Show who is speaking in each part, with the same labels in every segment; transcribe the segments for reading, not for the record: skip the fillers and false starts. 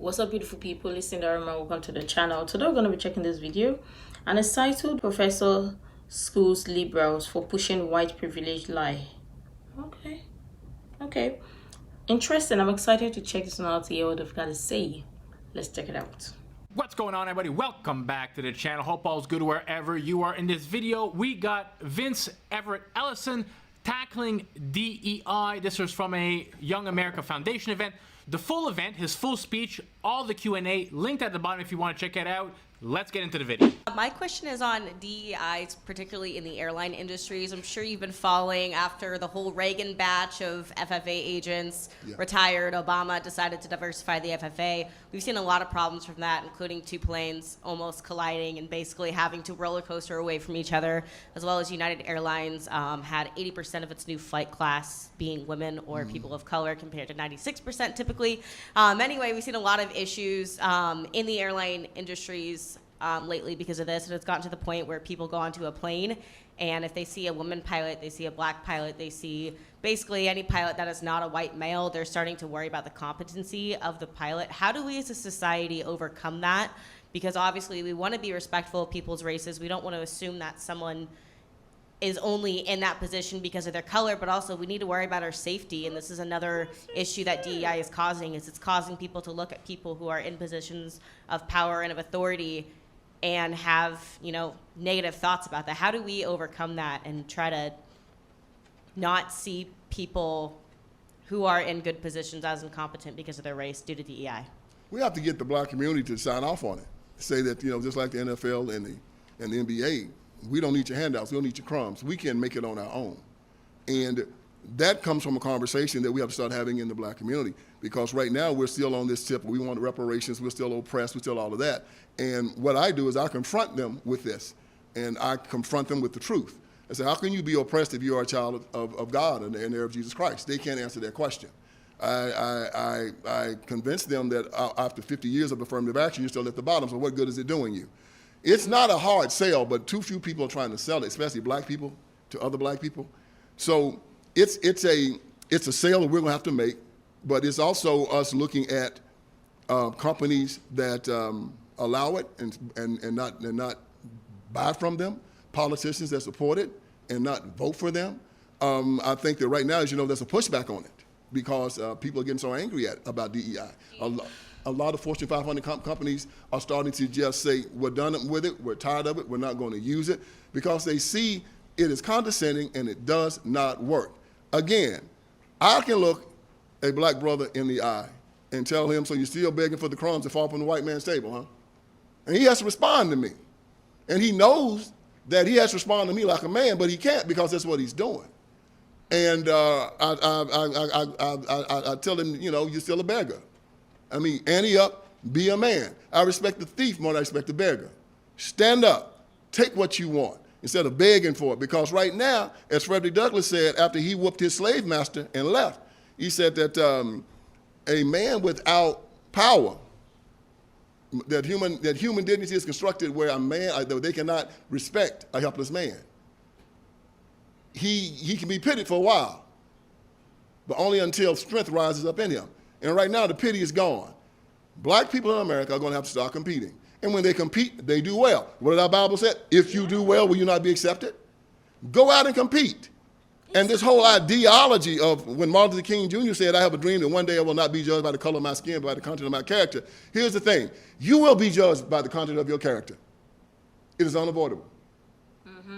Speaker 1: What's up, beautiful people? Listen, welcome to the channel. Today we're going to be checking this video, and it's titled "Professor Schools Liberals for Pushing White Privilege Lie." Okay, interesting. I'm excited to check this one out to hear what they've got to say. Let's check it out.
Speaker 2: What's going on, everybody? Welcome back to the channel. Hope all's good wherever you are. In this video, we got Vince Everett Ellison tackling DEI. This was from a Young America Foundation event. The full event, his full speech, all the Q&A, linked at the bottom if you want to check it out. Let's get into the video.
Speaker 3: My question is on DEI, particularly in the airline industries. I'm sure you've been following after the whole Reagan batch of FFA agents retired. Obama decided to diversify the FFA. We've seen a lot of problems from that, including two planes almost colliding and basically having to roller coaster away from each other, as well as United Airlines had 80% of its new flight class being women or people of color compared to 96% typically. Anyway, we've seen a lot of issues in the airline industries lately because of this, and it's gotten to the point where people go onto a plane, and if they see a woman pilot, they see a black pilot, they see basically any pilot that is not a white male, they're starting to worry about the competency of the pilot. How do we as a society overcome that? Because obviously we want to be respectful of people's races. We don't want to assume that someone is only in that position because of their color, but also we need to worry about our safety. And this is another issue that DEI is causing, is it's causing people to look at people who are in positions of power and of authority and have, you know, negative thoughts about that. How do we overcome that and try to not see people who are in good positions as incompetent because of their race due to DEI?
Speaker 4: We have to get the black community to sign off on it. Say that, you know, just like the NFL and the NBA, we don't need your handouts, we don't need your crumbs. We can make it on our own. And that comes from a conversation that we have to start having in the black community, because right now we're still on this tip. We want reparations, we're still oppressed, we're still all of that. And what I do is I confront them with this, and I confront them with the truth. I say, how can you be oppressed if you are a child of God and heir of Jesus Christ? They can't answer that question. I convince them that after 50 years of affirmative action, you're still at the bottom, so what good is it doing you? It's not a hard sell, but too few people are trying to sell it, especially black people to other black people. So it's a sale that we're gonna have to make, but it's also us looking at companies that allow it and not buy from them, politicians that support it and not vote for them. I think that right now, as you know, there's a pushback on it because people are getting so angry about DEI. A lot of Fortune 500 companies are starting to just say, we're done with it, we're tired of it, we're not going to use it, because they see it is condescending and it does not work. Again, I can look a black brother in the eye and tell him, so you're still begging for the crumbs to fall from the white man's table, huh? And he has to respond to me. And he knows that he has to respond to me like a man, but he can't because that's what he's doing. And I tell him, you know, you're still a beggar. I mean, ante up, be a man. I respect the thief more than I respect the beggar. Stand up, take what you want, instead of begging for it. Because right now, as Frederick Douglass said after he whooped his slave master and left, he said that a man without power, that human dignity is constructed where a man, they cannot respect a helpless man. He can be pitied for a while, but only until strength rises up in him. And right now, the pity is gone. Black people in America are going to have to start competing. And when they compete, they do well. What did our Bible say? If you do well, will you not be accepted? Go out and compete. And this whole ideology of when Martin Luther King Jr. said, I have a dream that one day I will not be judged by the color of my skin, but by the content of my character. Here's the thing. You will be judged by the content of your character. It is unavoidable.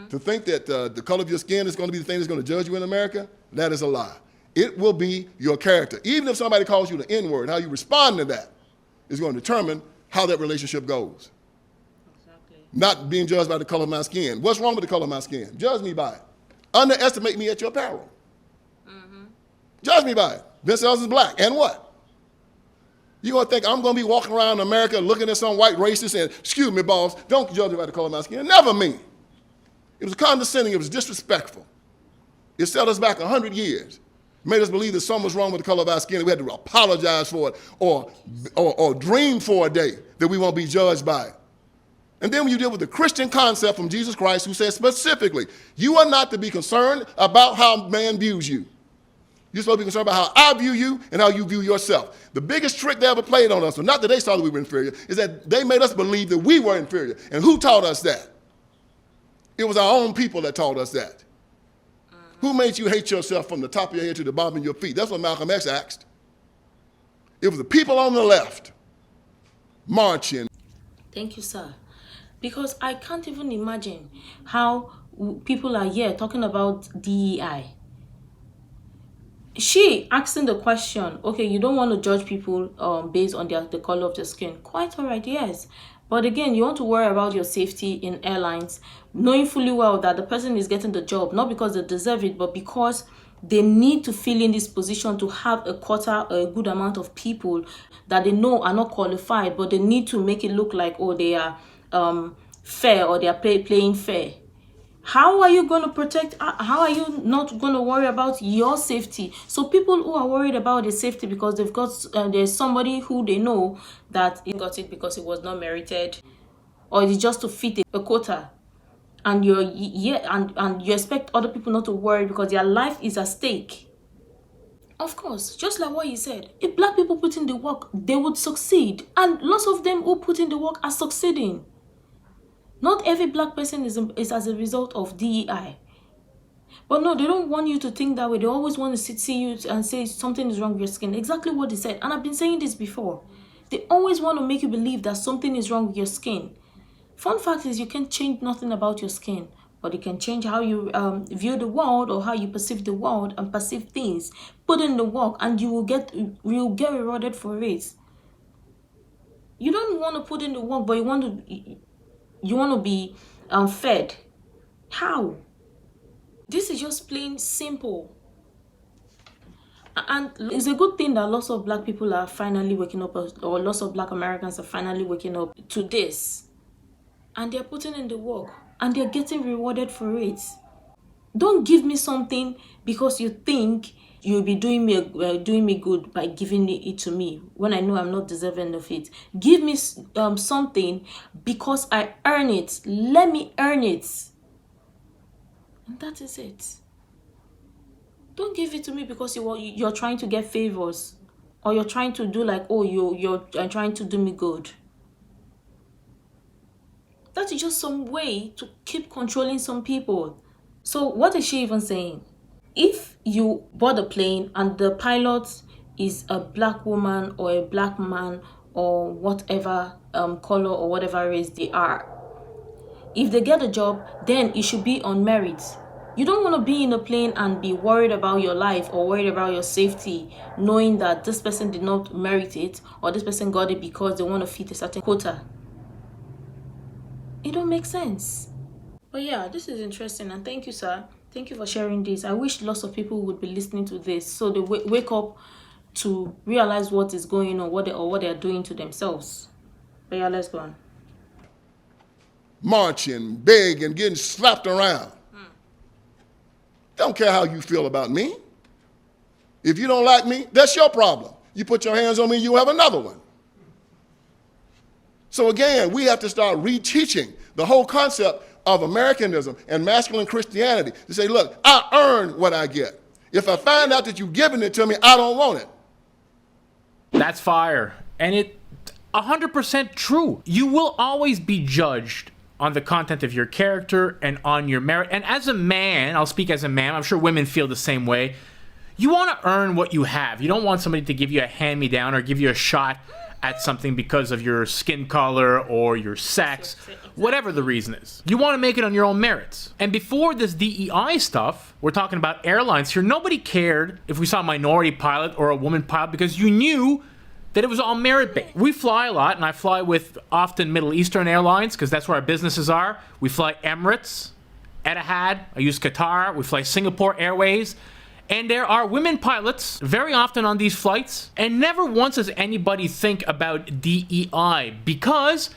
Speaker 4: To think that the color of your skin is going to be the thing that's going to judge you in America, that is a lie. It will be your character. Even if somebody calls you the N-word, how you respond to that is going to determine how that relationship goes. Exactly. Not being judged by the color of my skin. What's wrong with the color of my skin? Judge me by it. Underestimate me at your peril. Judge me by it. Vince Ellison is black, and what? You're going to think I'm going to be walking around America looking at some white racist and, excuse me, boss, don't judge me by the color of my skin. Never me. It was condescending. It was disrespectful. It set us back 100 years. Made us believe that something was wrong with the color of our skin, and we had to apologize for it or dream for a day that we won't be judged by it. And then when you deal with the Christian concept from Jesus Christ, who says specifically, you are not to be concerned about how man views you. You're supposed to be concerned about how I view you and how you view yourself. The biggest trick they ever played on us, not that they saw that we were inferior, is that they made us believe that we were inferior. And who taught us that? It was our own people that taught us that. Who made you hate yourself from the top of your head to the bottom of your feet? That's what Malcolm X asked. It was the people on the left marching.
Speaker 1: Thank you, sir. Because I can't even imagine how people are here talking about DEI. She asking the question, okay, you don't want to judge people based on the color of their skin. Quite all right, yes. But again, you want to worry about your safety in airlines, knowing fully well that the person is getting the job, not because they deserve it, but because they need to fill in this position to have a quota, a good amount of people that they know are not qualified, but they need to make it look like, oh, they are fair, or they are playing fair. How are you going to protect? How are you not going to worry about your safety? So people who are worried about their safety because they've got there's somebody who they know that he got it because it was not merited, or it's just to fit a quota, and and you expect other people not to worry because their life is at stake. Of course, just like what you said, if black people put in the work, they would succeed, and lots of them who put in the work are succeeding. Not every black person is as a result of DEI. But no, they don't want you to think that way. They always want to see you and say something is wrong with your skin. Exactly what they said. And I've been saying this before. They always want to make you believe that something is wrong with your skin. Fun fact is, you can't change nothing about your skin, but you can change how you view the world, or how you perceive the world and perceive things. Put in the work and you will get rewarded for it. You don't want to put in the work, but you want to be fed. How? This is just plain simple. And it's a good thing that lots of black people are finally waking up, or lots of black Americans are finally waking up to this. And they're putting in the work, and they're getting rewarded for it. Don't give me something because you think you'll be doing me good by giving it to me when I know I'm not deserving of it. Give me something because I earn it. Let me earn it. And that is it. Don't give it to me because you're trying to get favors, or you're trying to do like, oh, you're trying to do me good. That is just some way to keep controlling some people. So what is she even saying? If you board a plane and the pilot is a black woman or a black man or whatever color or whatever race they are, if they get a job, then it should be on merit. You don't want to be in a plane and be worried about your life or worried about your safety, knowing that this person did not merit it, or this person got it because they want to fit a certain quota. It don't make sense. But yeah, this is interesting, and thank you, sir. Thank you for sharing this. I wish lots of people would be listening to this, so they wake up to realize what is going on, what they are doing to themselves. But yeah, let's go on.
Speaker 4: Marching, begging, getting slapped around. Don't care how you feel about me. If you don't like me, that's your problem. You put your hands on me, you have another one. So again, we have to start reteaching the whole concept of Americanism and masculine Christianity to say, look, I earn what I get. If I find out that you've given it to me, I don't want it.
Speaker 2: That's fire. And it 100% true. You will always be judged on the content of your character and on your merit. And as a man, I'll speak as a man, I'm sure women feel the same way. You want to earn what you have. You don't want somebody to give you a hand-me-down or give you a shot at something because of your skin color or your sex, whatever the reason is. You want to make it on your own merits. And before this DEI stuff, we're talking about airlines here, nobody cared if we saw a minority pilot or a woman pilot because you knew that it was all merit-based. We fly a lot, and I fly with often Middle Eastern airlines because that's where our businesses are. We fly Emirates, Etihad, I use Qatar, we fly Singapore Airways, and there are women pilots very often on these flights, and never once does anybody think about DEI because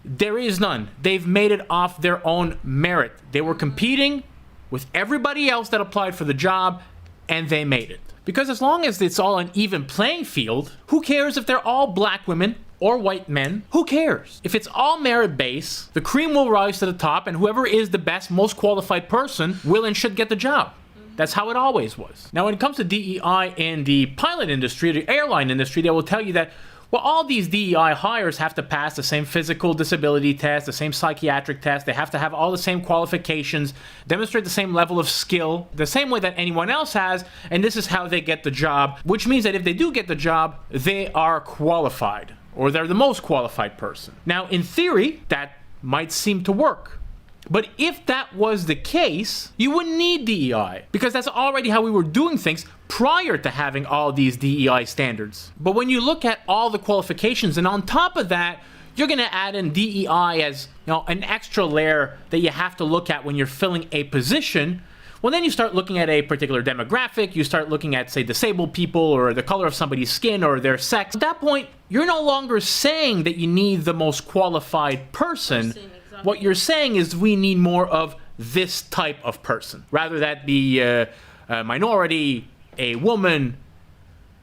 Speaker 2: there is none. They've made it off their own merit. They were competing with everybody else that applied for the job, and they made it. Because as long as it's all an even playing field, who cares if they're all black women or white men? Who cares? If it's all merit-based, the cream will rise to the top, and whoever is the best, most qualified person will and should get the job. That's how it always was. Now, when it comes to DEI in the pilot industry, the airline industry, they will tell you that, well, all these DEI hires have to pass the same physical disability test, the same psychiatric test. They have to have all the same qualifications, demonstrate the same level of skill, the same way that anyone else has, and this is how they get the job, which means that if they do get the job, they are qualified, or they're the most qualified person. Now, in theory, that might seem to work. But if that was the case, you wouldn't need DEI, because that's already how we were doing things prior to having all these DEI standards. But when you look at all the qualifications, and on top of that, you're going to add in DEI as, you know, an extra layer that you have to look at when you're filling a position, well, then you start looking at a particular demographic, you start looking at, say, disabled people, or the color of somebody's skin, or their sex. At that point, you're no longer saying that you need the most qualified person. What you're saying is we need more of this type of person, rather that be a minority, a woman,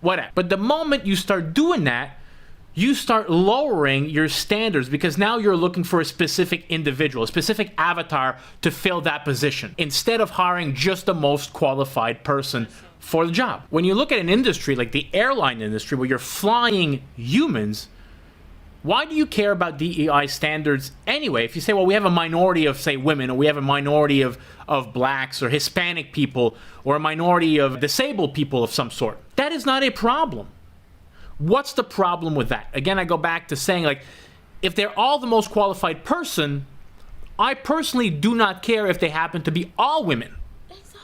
Speaker 2: whatever. But the moment you start doing that, you start lowering your standards, because now you're looking for a specific individual, a specific avatar to fill that position, instead of hiring just the most qualified person for the job. When you look at an industry like the airline industry, where you're flying humans, why do you care about DEI standards anyway? If you say, well, we have a minority of, say, women, or we have a minority of blacks or Hispanic people, or a minority of disabled people of some sort, that is not a problem. What's the problem with that? Again, I go back to saying, like, if they're all the most qualified person, I personally do not care if they happen to be all women,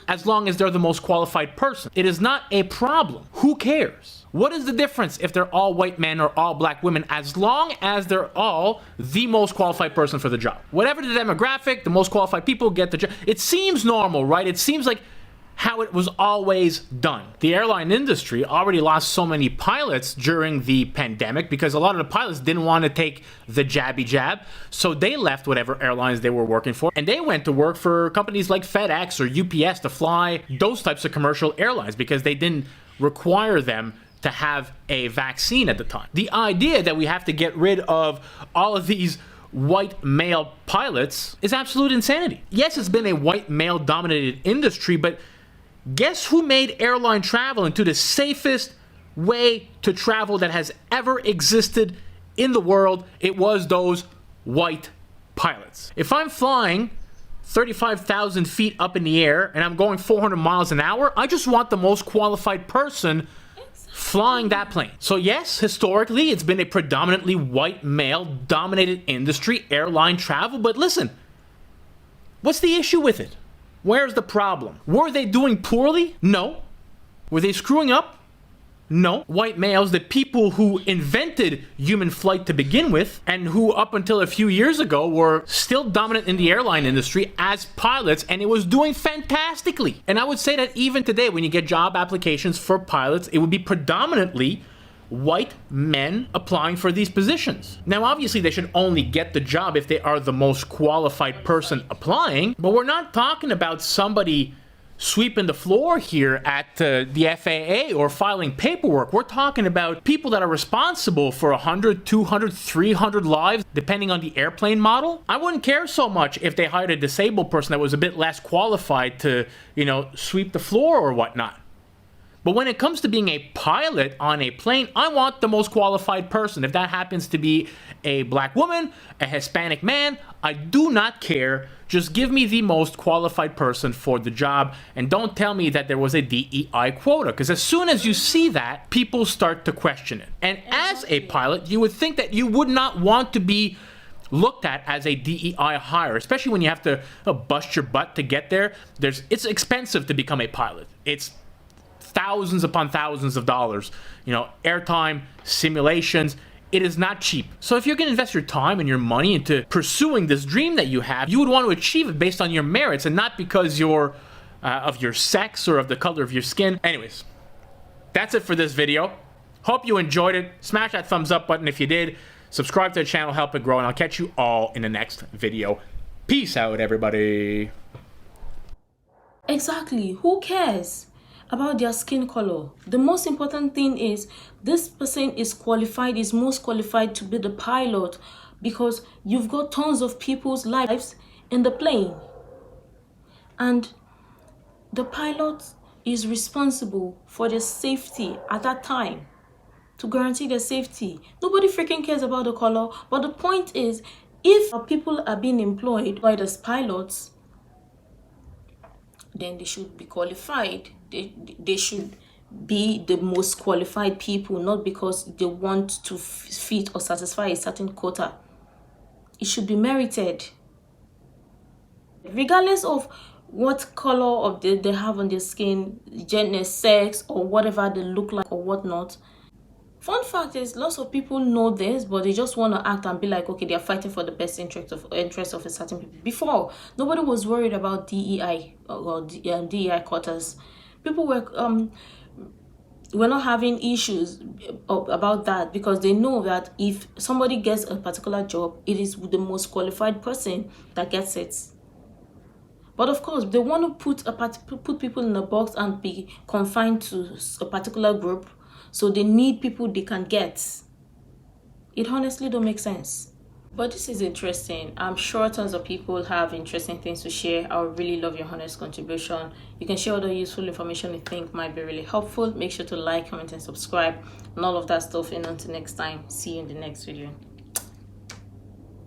Speaker 2: as long as they're the most qualified person. It is not a problem. Who cares? What is the difference if they're all white men or all black women, as long as they're all the most qualified person for the job? Whatever the demographic, the most qualified people get the job. It seems normal, right? It seems like how it was always done. The airline industry already lost so many pilots during the pandemic, because a lot of the pilots didn't want to take the jabby jab, so they left whatever airlines they were working for, and they went to work for companies like FedEx or UPS to fly those types of commercial airlines, because they didn't require them to have a vaccine at the time. The idea that we have to get rid of all of these white male pilots is absolute insanity. Yes, it's been a white male dominated industry, but guess who made airline travel into the safest way to travel that has ever existed in the world? It was those white pilots. If I'm flying 35,000 feet up in the air and I'm going 400 miles an hour, I just want the most qualified person flying that plane. So yes, historically, it's been a predominantly white male dominated industry, airline travel, but listen, what's the issue with it? Where's the problem? Were they doing poorly? No. Were they screwing up? No. White males, the people who invented human flight to begin with, and who up until a few years ago were still dominant in the airline industry as pilots, and it was doing fantastically. And I would say that even today, when you get job applications for pilots, it would be predominantly white men applying for these positions. Now, obviously, they should only get the job if they are the most qualified person applying, but we're not talking about somebody sweeping the floor here at the FAA or filing paperwork. We're talking about people that are responsible for 100, 200, 300 lives, depending on the airplane model. I wouldn't care so much if they hired a disabled person that was a bit less qualified to, you know, sweep the floor or whatnot. But when it comes to being a pilot on a plane, I want the most qualified person. If that happens to be a black woman, a Hispanic man, I do not care. Just give me the most qualified person for the job, and don't tell me that there was a DEI quota, because as soon as you see that, people start to question it. And as a pilot, you would think that you would not want to be looked at as a DEI hire, especially when you have to bust your butt to get there. It's expensive to become a pilot. It's thousands upon thousands of dollars, you know, airtime, simulations. It is not cheap. So if you're going to invest your time and your money into pursuing this dream that you have, you would want to achieve it based on your merits and not because you're of your sex or of the color of your skin. Anyways, that's it for this video. Hope you enjoyed it. Smash that thumbs up button if you did. Subscribe to the channel, help it grow, and I'll catch you all in the next video. Peace out, everybody.
Speaker 1: Exactly. Who cares about their skin color? The most important thing is this person is qualified, is most qualified to be the pilot, because you've got tons of people's lives in the plane. And the pilot is responsible for the safety at that time, to guarantee the safety. Nobody freaking cares about the color. But the point is, if people are being employed as pilots, then they should be qualified. They should be the most qualified people, not because they want to fit or satisfy a certain quota. It should be merited, regardless of what color of they have on their skin, gender, sex, or whatever they look like or whatnot. Fun fact is, lots of people know this, but they just want to act and be like, okay, they are fighting for the best interest of a certain people. Before, nobody was worried about DEI or DEI quotas. People were not having issues about that, because they know that if somebody gets a particular job, it is the most qualified person that gets it. But of course, they want to put people in a box and be confined to a particular group. So they need people they can get. It honestly don't make sense. But this is interesting. I'm sure tons of people have interesting things to share. I would really love your honest contribution. You can share other useful information you think might be really helpful. Make sure to like, comment, and subscribe, and all of that stuff. And until next time, see you in the next video.